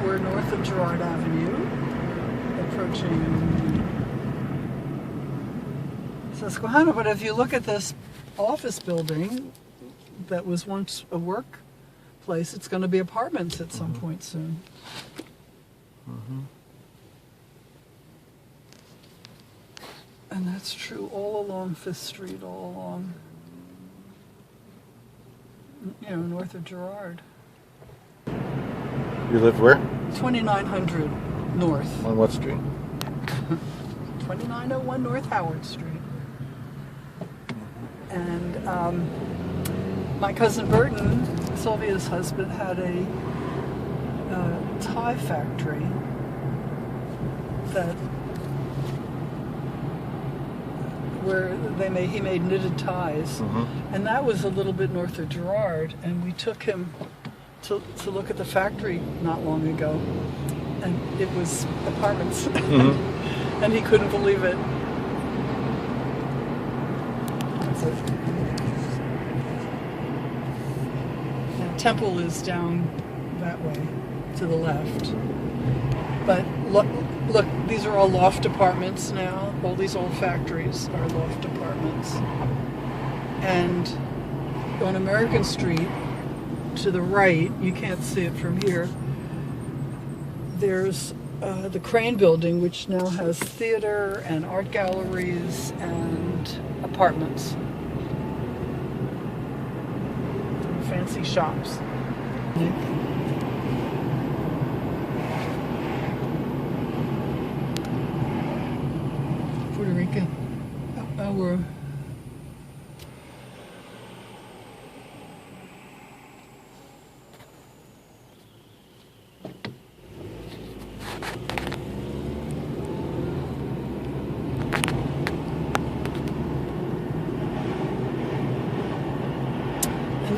we're north of Girard Avenue, approaching Susquehanna. But if you look at this office building that was once a workplace, it's going to be apartments at some point soon. And that's true all along 5th Street, all along, north of Girard. You live where? 2900 North. On what street? 2901 North Howard Street. And my cousin Burton, Sylvia's husband, had a tie factory where he made knitted ties, and that was a little bit north of Girard. And we took him to look at the factory not long ago, and it was apartments, and he couldn't believe it. Now, Temple is down that way to the left, but look, these are all loft apartments now. All these old factories are loft apartments. And on American Street, to the right, you can't see it from here, there's the Crane Building, which now has theater and art galleries and apartments. Fancy shops. Puerto Rican. Our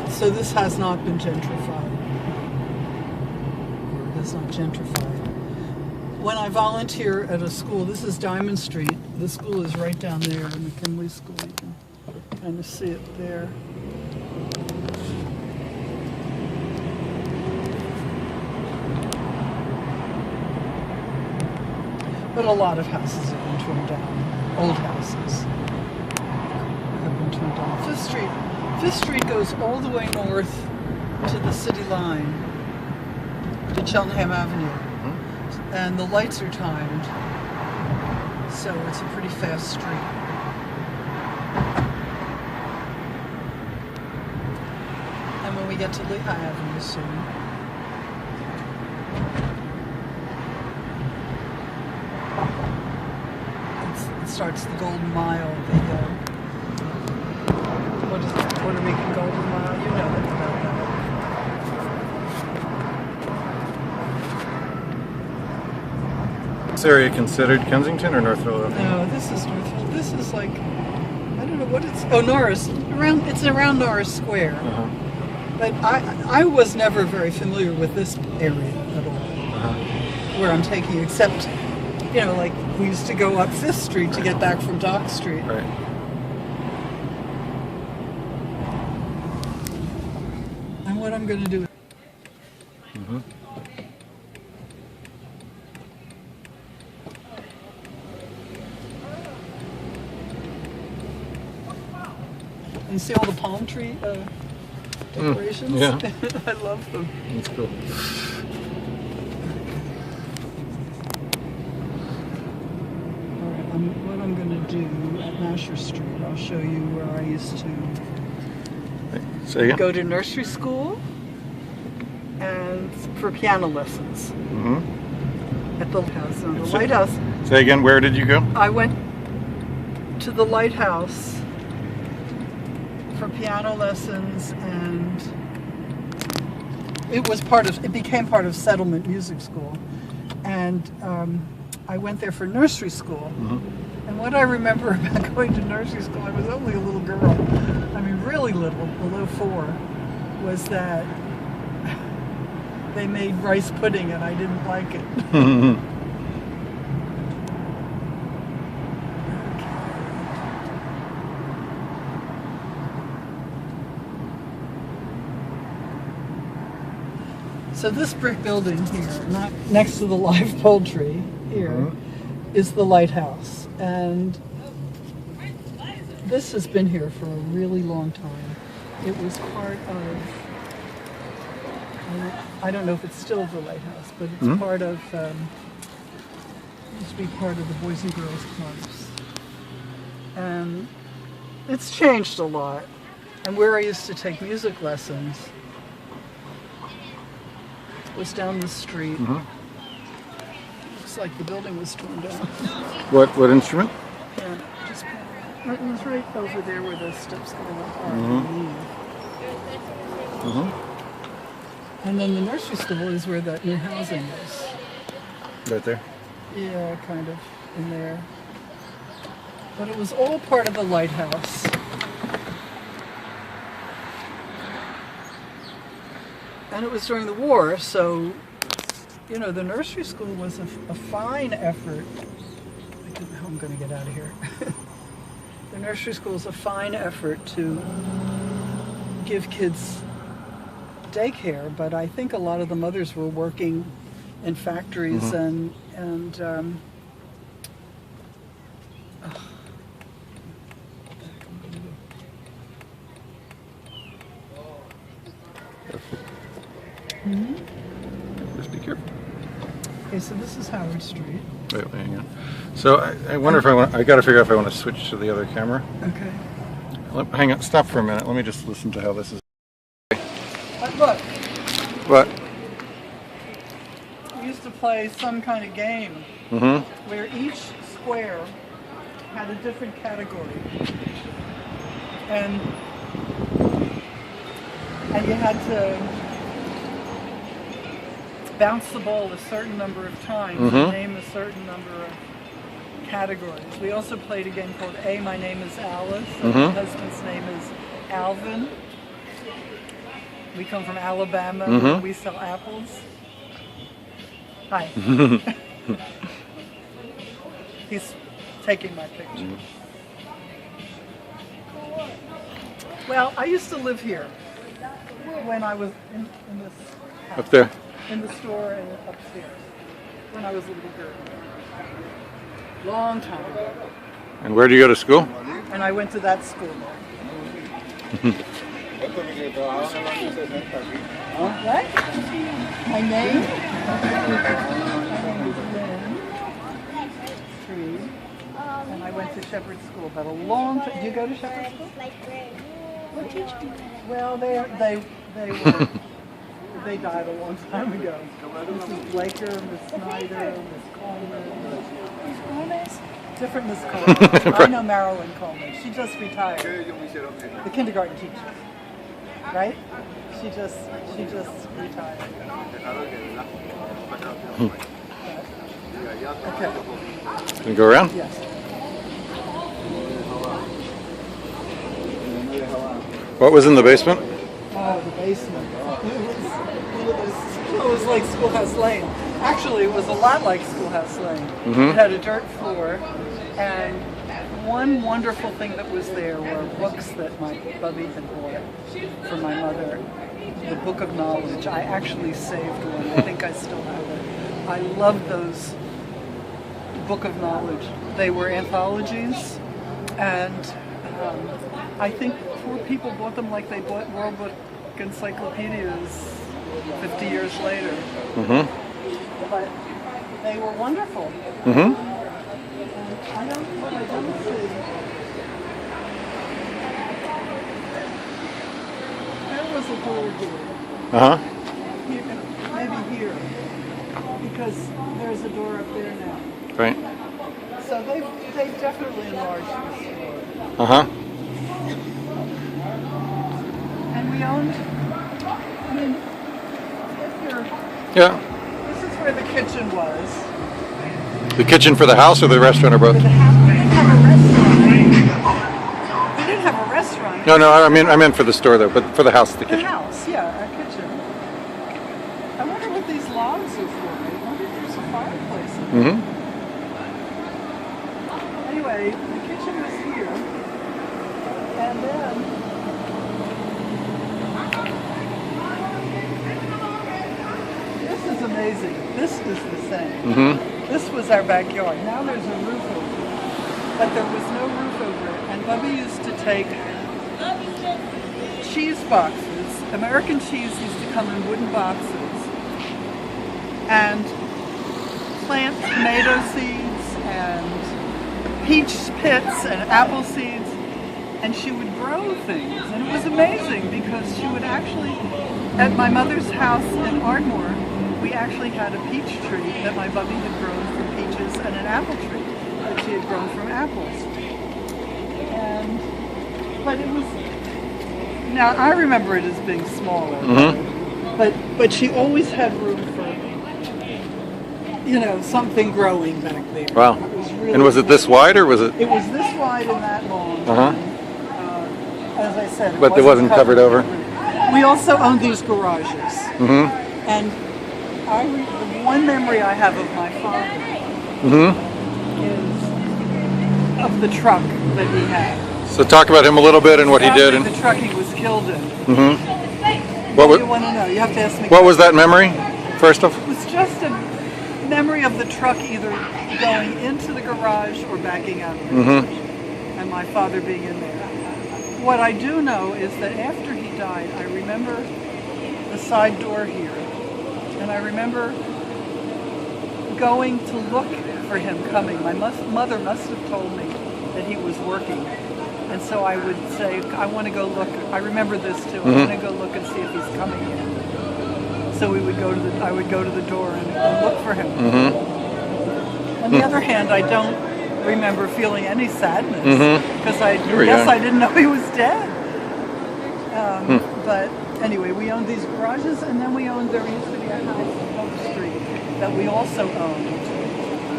so this has not been gentrified, or has not gentrified. When I volunteer at a school, this is Diamond Street. The school is right down there, McKinley School. You can kind of see it there. But a lot of houses have been torn down. Old houses have been torn down. 5th Street goes all the way north to the city line, to Cheltenham Avenue. And the lights are timed, so it's a pretty fast street. And when we get to Lehigh Avenue soon, it starts the Golden Mile, what is it, Puerto Rican Golden Mile? You know about that. This area considered Kensington or North Philadelphia? No, this is North Philadelphia. This is like, I don't know what it's, Norris. It's around Norris Square. But I was never very familiar with this area at all, where I'm taking, except, like we used to go up 5th Street to get back from Dock Street. Right. And what I'm going to do. You see all the palm tree decorations? Yeah. I love them. That's cool. All right, what I'm going to do at Masher Street, I'll show you where I used to go to nursery school and for piano lessons at the lighthouse. The lighthouse. Say again, where did you go? I went to the lighthouse for piano lessons, and it became part of Settlement Music School, and I went there for nursery school. And what I remember about going to nursery school, I was only a little girl, I mean really little, below 4, was that they made rice pudding and I didn't like it. So this brick building here, not next to the live poultry here, is the lighthouse. And this has been here for a really long time. It was part of, I don't know if it's still the lighthouse, but it's part of, used to be part of the Boys and Girls Clubs. And it's changed a lot. And where I used to take music lessons was down the street. Looks like the building was torn down. What instrument? Yeah, just it was right over there where the steps go up. And then the nursery school is where that new housing is. Right there. Yeah, kind of in there. But it was all part of the lighthouse. And it was during the war, so, you know, the nursery school was a fine effort. I don't know how I'm going to get out of here. The nursery school is a fine effort to give kids daycare, but I think a lot of the mothers were working in factories and Just be careful. Okay, so this is Howard Street. Wait, hang on. So I wonder if I got to figure out if I want to switch to the other camera. Okay. Hang on, stop for a minute. Let me just listen to how this is. But look, What? we used to play some kind of game where each square had a different category. And you had to bounce the ball a certain number of times and name a certain number of categories. We also played a game called A, My Name is Alice, and my husband's name is Alvin. We come from Alabama, where we sell apples. Hi. He's taking my picture. Well, I used to live here when I was in this house. Up there. In the store and upstairs when I was a little girl. Long time ago. And where do you go to school? And I went to that school there. What? My name? is Lynne. Strieb. And I went to Shepherd School about a long time. Do you go to Shepherd School? What teacher? Well, they were. They died a long time ago. Mrs. Blaker, Miss Snyder, Miss Coleman. Miss Gomez? Different Miss Coleman. I know Marilyn Coleman. She just retired. The kindergarten teacher. Right? She just retired. Okay. Can you go around? Yes. What was in the basement? Oh, the basement. It was like Schoolhouse Lane. Actually, it was a lot like Schoolhouse Lane. It had a dirt floor, and one wonderful thing that was there were books that my Bubby had bought for my mother. The Book of Knowledge. I actually saved one. I think I still have it. I loved those Book of Knowledge. They were anthologies, and I think poor people bought them like they bought World Book encyclopedias 50 years later. But they were wonderful. I don't see. There was a door here. Here, maybe here. Because there's a door up there now. Right. So they've definitely enlarged the store. And we owned, I mean, Yeah. this is where the kitchen was. The kitchen for the house or the restaurant or both? For the house, we didn't have a restaurant. We didn't have a restaurant. No, I meant for the store though, but for the house, the The kitchen. house, yeah, our kitchen. I wonder what these logs are for. I wonder if there's a fireplace in there. Anyway, the kitchen was here. And then this is the same. Mm-hmm. This was our backyard. Now there's a roof over it, but there was no roof over it. And Bubby used to take cheese boxes. American cheese used to come in wooden boxes, and plant tomato seeds and peach pits and apple seeds, and she would grow things. And it was amazing because she would actually, at my mother's house in Ardmore, we actually had a peach tree that my Bubby had grown from peaches and an apple tree that she had grown from apples. But it was, now I remember it as being smaller, but she always had room for, you know, something growing back there. Wow. It was really And was it this wide or was it? It was this wide and that long. As I said, But it wasn't covered over? We also owned these garages. Mm-hmm. And the one memory I have of my father is of the truck that he had. So talk about him a little bit and what he did. The truck he was killed in. What do you want to know? You have to ask me. What was that memory, first off? It was just a memory of the truck either going into the garage or backing out of the garage. And my father being in there. What I do know is that after he died, I remember the side door here. And I remember going to look for him coming. My mother must have told me that he was working. And so I would say, I want to go look. I remember this too. I want to go look and see if he's coming in. So we would go to I would go to the door and look for him. On the other hand, I don't remember feeling any sadness because I guess I didn't know he was dead. But anyway, we owned these garages, and then there used to be a house on Hope Street that we also owned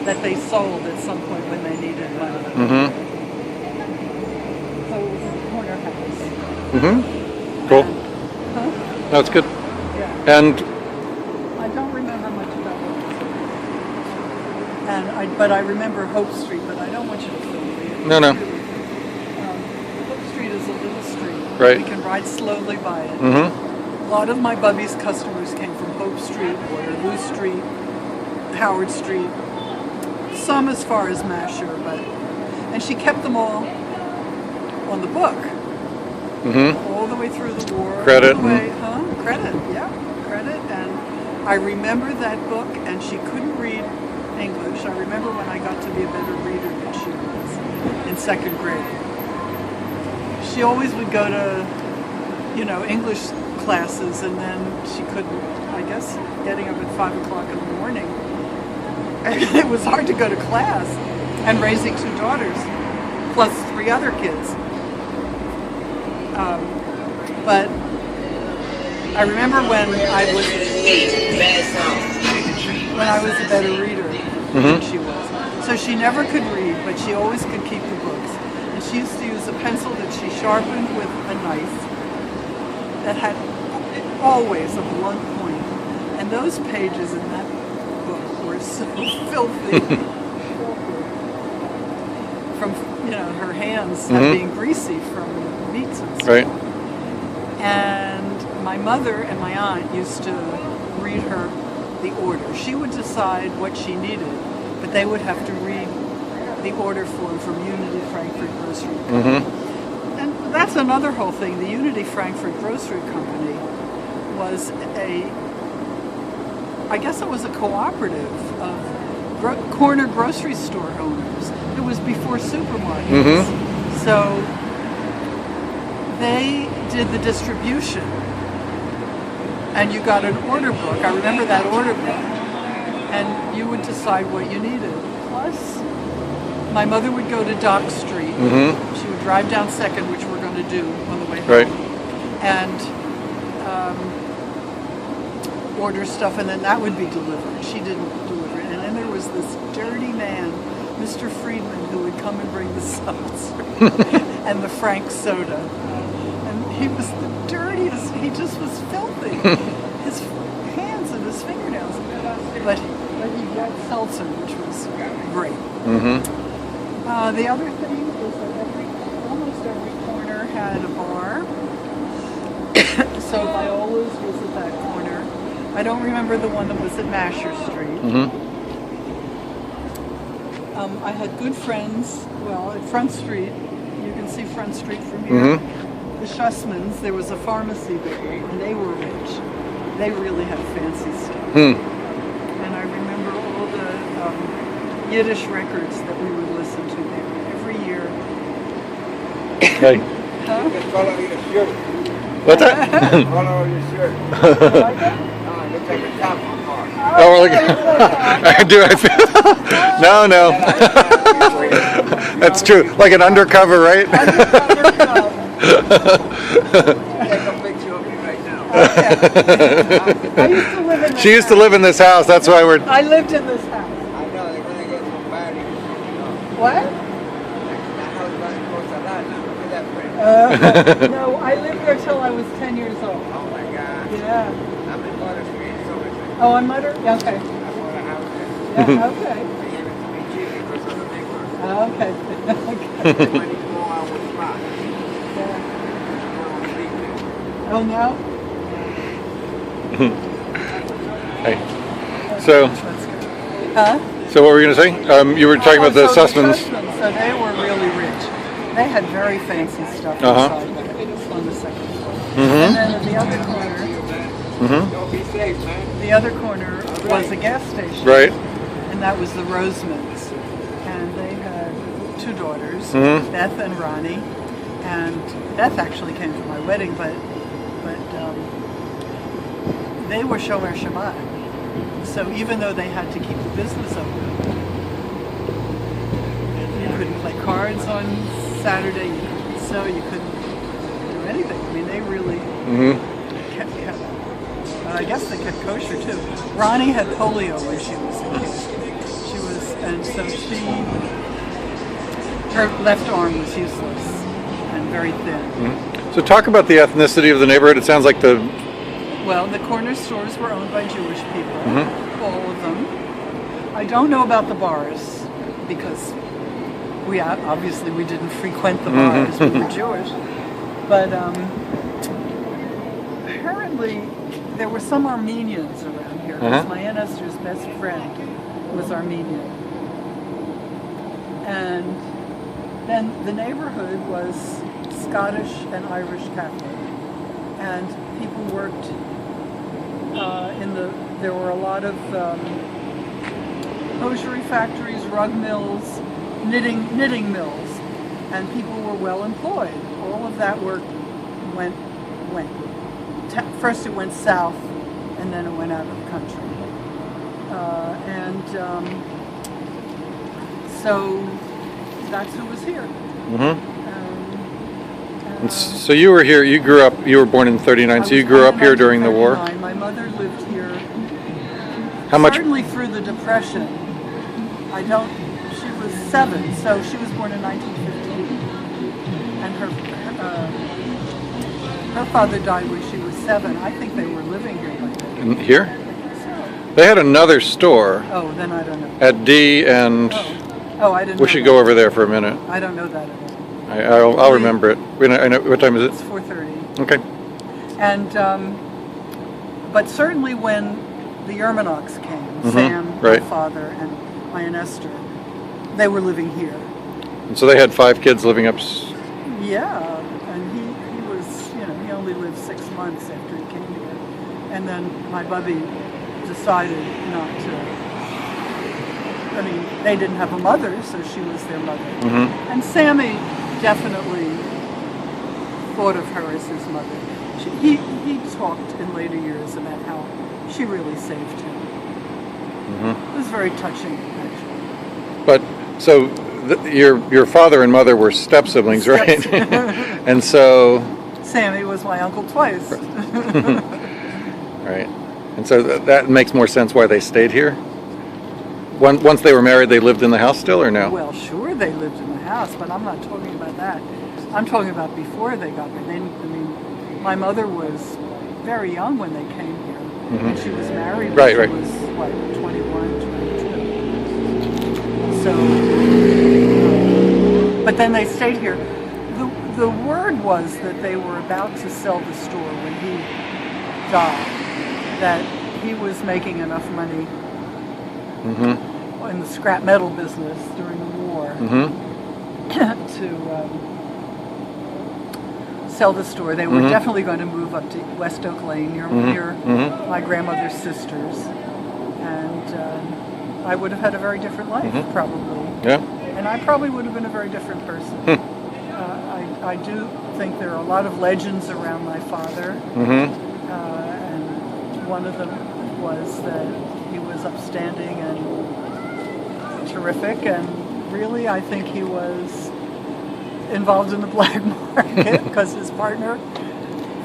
that they sold at some point when they needed money. So it was a corner house. Cool. That's good. Yeah. And I don't remember much about Hope Street. But I remember Hope Street, but I don't want you to film me. No. Hope Street is a little street. Right. We can ride slowly by it. A lot of my Bubby's customers came from Hope Street, Waterloo Street, Howard Street, some as far as Masher, and she kept them all on the book. All the way through the war. Credit. Credit, yeah. Credit. And I remember that book, and she couldn't read English. I remember when I got to be a better reader than she was in second grade. She always would go to, English classes, and then she couldn't, I guess, getting up at 5 o'clock in the morning. It was hard to go to class, and raising 2 daughters, plus 3 other kids. But I remember when I was a better reader than she was. So she never could read, but she always could keep the books. And she used to use a pencil that she sharpened with a knife that had always a blunt point. And those pages in that book were so filthy. From, her hands being greasy from meats and stuff. Right. And my mother and my aunt used to read her the order. She would decide what she needed, but they would have to read the order form from Unity Frankfurt Grocery Company. And that's another whole thing. The Unity Frankfurt Grocery Company was I guess it was a cooperative of corner grocery store owners. It was before supermarkets. So they did the distribution, and you got an order book. I remember that order book, and you would decide what you needed. Plus, my mother would go to Dock Street. She would drive down 2nd, which we're going to do on the way home, and order stuff, and then that would be delivered. She didn't deliver it. And then there was this dirty man, Mr. Friedman, who would come and bring the seltzer and the Frank soda. And he was the dirtiest. He just was filthy. His hands and his fingernails. But he got seltzer, which was great. The other thing is that almost every corner had a bar. So Viola's was at that corner. I don't remember the one that was at Masher Street. Mm-hmm. I had good friends, well, at Front Street. You can see Front Street from here. Mm-hmm. The Schussmans, there was a pharmacy there, and they were rich. They really had fancy stuff. Hmm. And I remember all the Yiddish records that we would listen to there every year. Hey. Huh? Follow your shirt. What's that? Follow your shirt. You like that? Looks like a top car. Oh, we're looking. Do I feel? No, no. That's true. Like an undercover, right? Take a picture of me right now. I used to live in this She used to house. live in this house. That's why we're. I lived in this house. I know they're gonna get some bad news. What? That house running close a lot now. Look at that print. No, I lived there till I was 10 years old. Oh my God. Yeah. I'm in Water Street, so it's Oh, on Mutter? Yeah, okay. I bought a house there. Yeah, okay. They gave it to me cheap because of the big one. Okay. The money go out with spot. Yeah. Oh, no? Hey. So, That's good. Huh? so what were you gonna say? You were talking about the so Sussmans. So they were really rich. They had very fancy stuff Uh-huh. inside there on the second floor. Mm-hmm. And then at the other corner, Mm-hmm. Don't be safe, man. the other corner was a gas station. Right. And that was the Rosemans. And they had two daughters, Mhm. Beth and Ronnie. And Beth actually came to my wedding, but they were Shomer Shabbat. So even though they had to keep the business open, you couldn't play cards on Saturday, you couldn't sew, you couldn't do anything. I mean, they really Mm-hmm. kept I guess they kept kosher too. Ronnie had polio when she was a kid. She was, and so her left arm was useless and very thin. So talk about the ethnicity of the neighborhood. It sounds like the. Well, the corner stores were owned by Jewish people, Mhm. all of them. I don't know about the bars because we obviously we didn't frequent the bars. We were Jewish, but apparently there were some Armenians around here. 'Cause my Aunt Esther's best friend was Armenian, and then the neighborhood was Scottish and Irish Catholic, and people worked there were a lot of hosiery factories, rug mills, knitting mills, and people were well employed. All of that work went. First it went south, and then it went out of the country. So that's who was here. Mm-hmm. So you were here. You grew up. You were born in '39. So you grew up here during the war. My mother lived here. How much? Certainly through the Depression. She was 7, so she was born in 1915. And her father died when she was 7. I think they were living here by then. Here? I think so. They had another store Oh, then I don't know. at D, and Oh, I didn't know we should that. go over there for a minute. I don't know that at all. I'll remember it. I know. What time is It's it? 4:30. Okay. And, but certainly when the Yermanaks came, Sam, right. my father, and my Aunt Esther, they were living here. And so they had 5 kids living up. Yeah, and he was, he only lived 6 months after he came here. And then my bubby decided not to, they didn't have a mother, so she was their mother. Mm-hmm. And Sammy definitely thought of her as his mother. He talked in later years about how she really saved him. Mm-hmm. It was very touching, actually. But so your father and mother were step siblings, right? And so. Sammy was my uncle twice. Right. And so that makes more sense why they stayed here. Once they were married, they lived in the house still, or no? Well, sure, they lived in the house, but I'm not talking about that. I'm talking about before they got married. My mother was very young when they came here. Mm-hmm. And she was married when Right, she right. was, 21, 22. So, but then they stayed here. The word was that they were about to sell the store when he died. That he was making enough money Mm-hmm. in the scrap metal business during the war Mm-hmm. to sell the store. They were definitely going to move up to West Oak Lane near my grandmother's sisters, and I would have had a very different life probably. Yeah. And I probably would have been a very different person. I do think there are a lot of legends around my father, and one of them was that he was upstanding and terrific, and really I think he was involved in the black market because his partner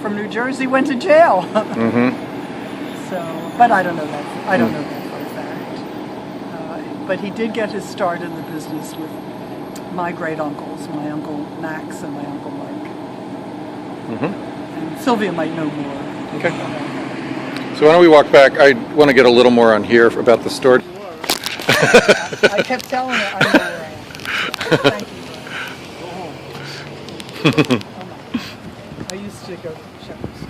from New Jersey went to jail. So, but I don't know that. I don't know that for a fact. But he did get his start in the business with my great uncles, my uncle Max and my uncle Mike. And Sylvia might know more. Okay. So why don't we walk back? I want to get a little more on here about the store. I kept telling her I know where I am. Thank you. I used to go to Shepherd's.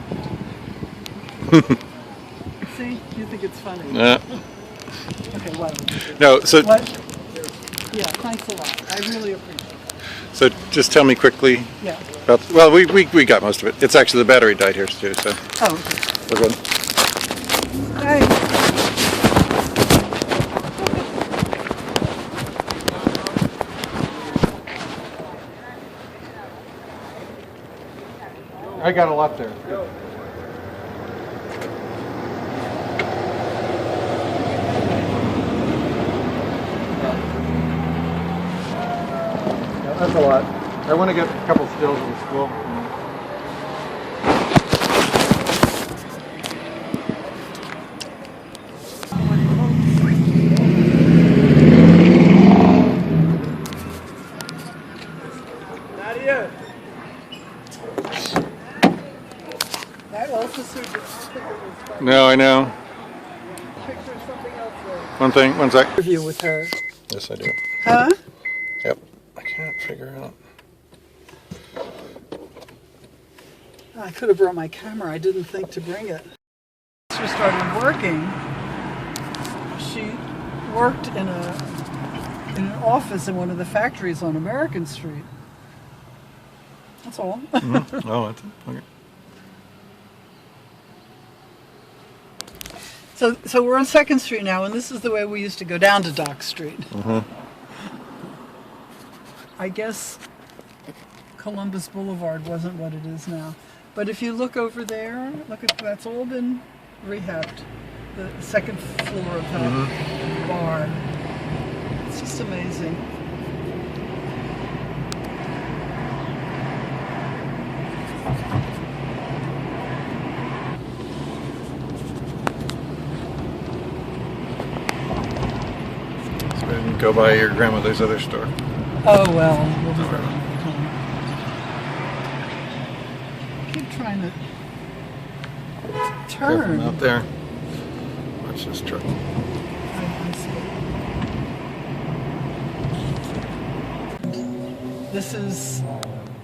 See, you think it's funny. Okay, what? No, so What? Yeah, thanks a lot. I really appreciate it. so just tell me quickly Yeah. about. Well, we got most of it. It's actually the battery died here too. So Oh, okay. we're good. Hey. I got a lot there. That's a lot. I want to get a couple stills in the school. That officer just think it was funny. No, I know. Picture something else there. One sec. Interview with her. Yes, I do. Huh? Yep. I can't figure out. I could have brought my camera. I didn't think to bring it. She started working. She worked in an office in one of the factories on American Street. That's all. Oh, that's okay. So we're on 2nd Street now, and this is the way we used to go down to Dock Street. I guess Columbus Boulevard wasn't what it is now. But if you look over there, look at that's all been rehabbed. The 2nd floor of that bar. It's just amazing. So I didn't go by your grandmother's other store. Oh well, we'll do that another time. I keep trying to Careful turn. out there. Watch this truck. I see. This is,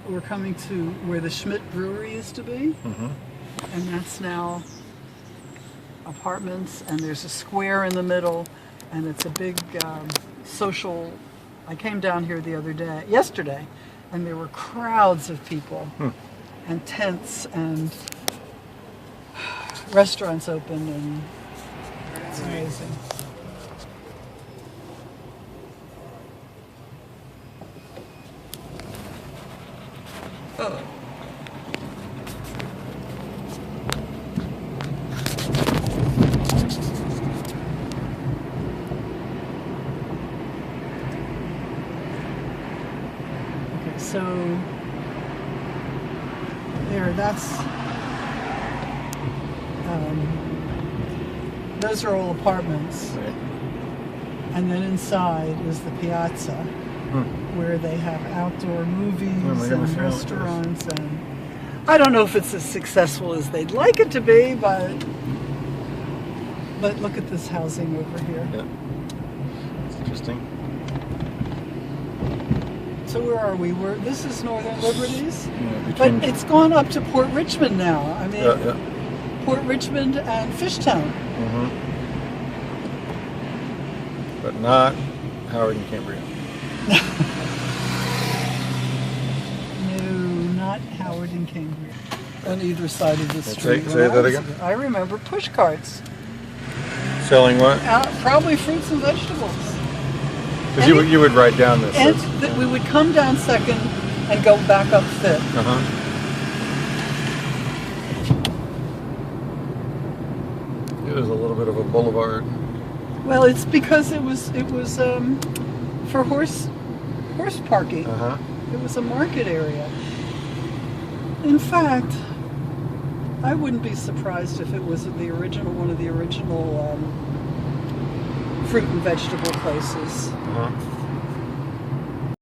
we're coming to where the Schmidt Brewery used to be, and that's now apartments, and there's a square in the middle, and it's a big social. I came down here yesterday, and there were crowds of people, and tents, and restaurants open, and it's amazing. Okay, so there, those are all apartments. Right. And then inside is the piazza, where they have outdoor movies my goodness, and yeah, restaurants. And I don't know if it's as successful as they'd like it to be, but look at this housing over here. Yeah. It's interesting. So where are we? This is Northern Liberties, Yeah, but between- it's gone up to Port Richmond now. I mean, Yeah, yeah. Port Richmond and Fishtown. Mm-hmm. But not Howard and Cambria. No, not Howard and Cambria. On either side of the street. Say that again? I remember push carts. Selling what? Probably fruits and vegetables. Because you would write down this. And that we would come down Second and go back up Fifth. Uh-huh. It was a little bit of a boulevard. Well, it's because it was for horse parking. Uh-huh. It was a market area. In fact, I wouldn't be surprised if it was one of the original fruit and vegetable places. Uh-huh.